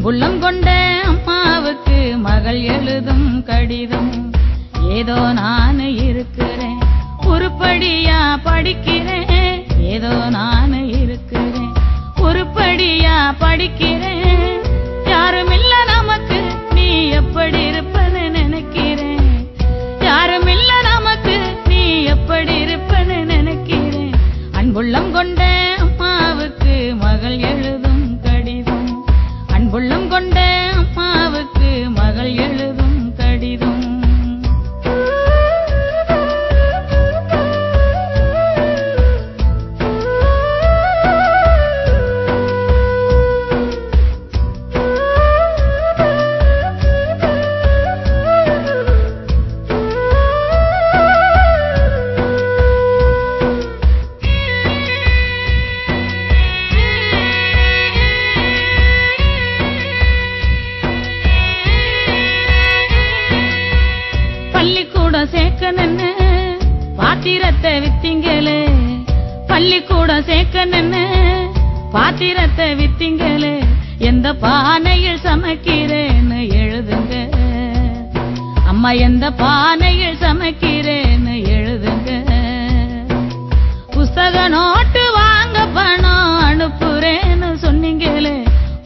அன்புள்ளம் கொண்ட அம்மாவுக்கு மகள் எழுதும் கடிதம். ஏதோ நான் இருக்கிறேன், உருப்படியா படிக்கிறேன். ஏதோ நான் இருக்கிறேன், உருப்படியா படிக்கிறேன். யாருமில்ல நமக்கு, நீ எப்படி இருப்பன்னு நினைக்கிறேன். யாருமில்ல நமக்கு, நீ எப்படி இருப்பன்னு நினைக்கிறேன். அன்புள்ளம் கொண்ட அம்மாவுக்கு மகள் எழுதும் கடிதம். அன்புள்ளம் கொண்ட அம்மாவுக்கு மகள் எழுதும் கடிதம். சேர்க்கணுன்னு பாத்திரத்தை வித்தீங்களே, பள்ளிக்கூடம் சேர்க்கணுன்னு பாத்திரத்தை வித்தீங்களே. எந்த பானையில் சமைக்கிறேன்னு எழுதுங்க அம்மா, எந்த பானையில் சமைக்கிறேன்னு எழுதுங்க. புஸ்தக நோட்டு வாங்க பணம் அனுப்புறேன்னு சொன்னீங்களே,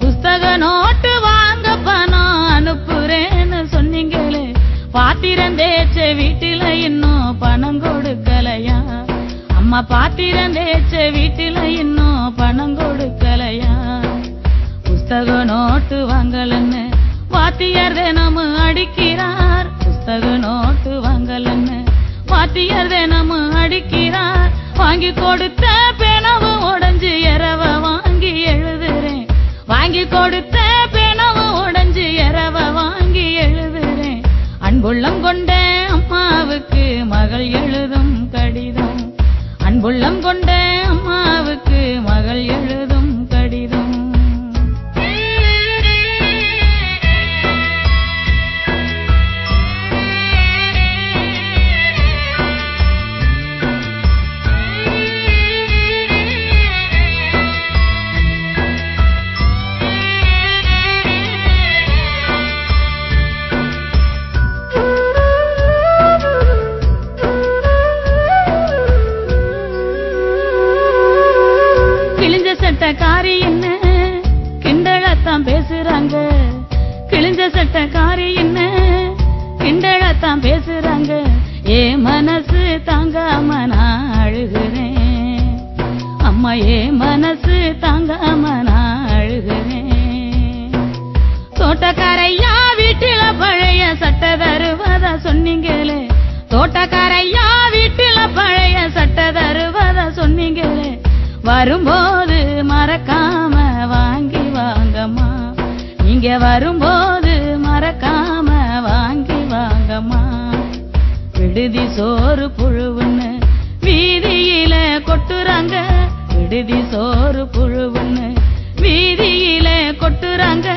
புஸ்தக நோட்டு வாங்க பணம் அனுப்புறேன்னு சொன்னீங்களே. பாத்திரம் தேய்ச்ச வீட்டில இன்னும் பணம் கொடுக்கலையா அம்மா, பாத்திரம் தேய்ச்ச வீட்டில இன்னும் பணம் கொடுக்கலையா. புஸ்தக நோட்டு வாங்கலன்னு வாத்தியார் தினமும் அடிக்கிறார். புஸ்தக நோட்டு வாங்கலன்னு வாத்தியார் தினமும் அடிக்கிறார். வாங்கி கொடுத்த பேனாவு உடைஞ்சு எரவ வாங்கி எழுதுறேன். வாங்கி கொடுத்த பேனாவு உடைஞ்சு எரவ வாங்கி எழுதுறேன். அன்புள்ளம் கொண்ட அம்மாவுக்கு மகள் எழுதும் கடிதம். அன்புள்ளம் கொண்ட அம்மாவுக்கு மகள் எழுதும் கடிதம். சட்டக்காரி என்ன கிண்டலத்தான் பேசுறாங்க. கிழிஞ்ச சட்டக்காரி என்ன கிண்டலத்தான் பேசுறாங்க. ஏ மனசு தாங்காம நான் அழுகிறேன் அம்மா, ஏ மனசு தாங்காம நான் அழுகிறேன். தோட்டக்காரையா வீட்டில பழைய சட்டை தருவதா சொன்னீங்களே, தோட்டக்காரையா வீட்டில பழைய சட்டை தருவதா சொன்னீங்களே. வரும்போது மறக்காம வாங்கி வாங்கம்மா, நீங்க வரும்போது மறக்காம வாங்கி வாங்கம்மா. விடுதி சோறு புழுவுன்னு வீதியில கொட்டுறாங்க. விடுதி சோறு புழுவுன்னு வீதியில கொட்டுறாங்க.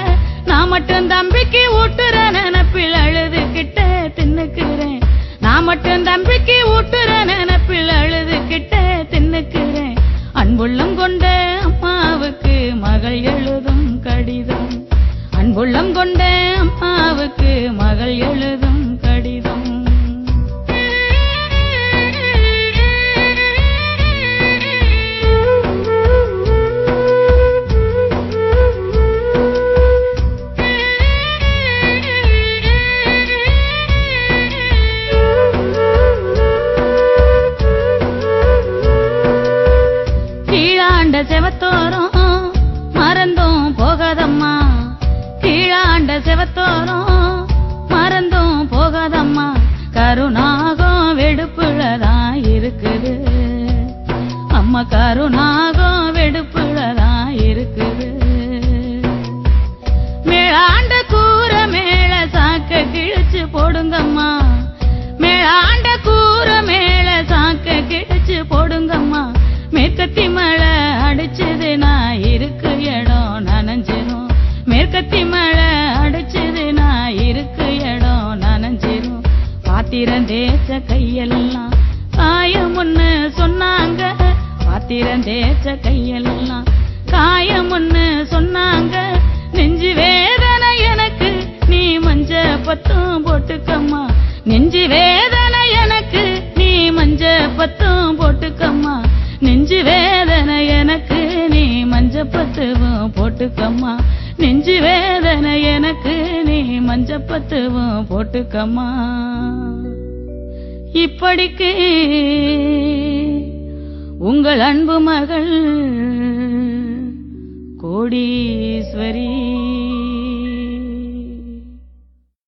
நான் மட்டும் தம்பிக்கு ஊட்டுற நினைப்பில் அழுதுகிட்ட தின்னுக்கிறேன். நான் மட்டும் தம்பிக்கு ஊட்டுற நினைப்பில் அழுதுகிட்ட தின்னுக்கிறேன். அன்புள்ளம் கொண்ட அம்மாவுக்கு மகள் எழுதும் கடிதம். அன்புள்ளம் கொண்ட அம்மாவுக்கு மகள் எழுதும் கடிதம். செவத்தோரம் மறந்தும் போகாதம்மா, கீழாண்ட செவத்தோரம் மறந்தும் போகாதம்மா. கருணாகம் வெடுப்புலதான் இருக்குது அம்மா, கருணாகம் வெடுப்புலதான் இருக்குது. மேலாண்ட கூற மேல சாக்க கிழிச்சு போடுங்கம்மா, மேலாண்ட கூற மேல சாக்க கிழிச்சு போடுங்கம்மா. மேற்கத்தி மழை அடிச்சது நான் இருக்கு இடம் நனைஞ்சிரும். மேற்கத்தி மழை அடிச்சது நான் இருக்கு இடம் நனைஞ்சிரும். பாத்திரம் தேய்ச்ச கையெல்லாம் காயமுன்னு சொன்னாங்க. பாத்திரம் தேய்ச்ச கையெல்லாம் காயமுன்னு சொன்னாங்க. நெஞ்சு வேதனை எனக்கு நீ மஞ்ச பத்தும் போட்டுக்கம்மா நெஞ்சு வேதனை எனக்கு நீ மஞ்ச பத்தும் போட்டுக்கம்மா நெஞ்சு வேதனை எனக்கு நீ மஞ்ச பத்துவும் போட்டுக்கம்மா நெஞ்சு வேதனை எனக்கு நீ மஞ்ச பத்துவும் போட்டுக்கம்மா இப்படிக்கு உங்கள் அன்பு மகள் கோடீஸ்வரி.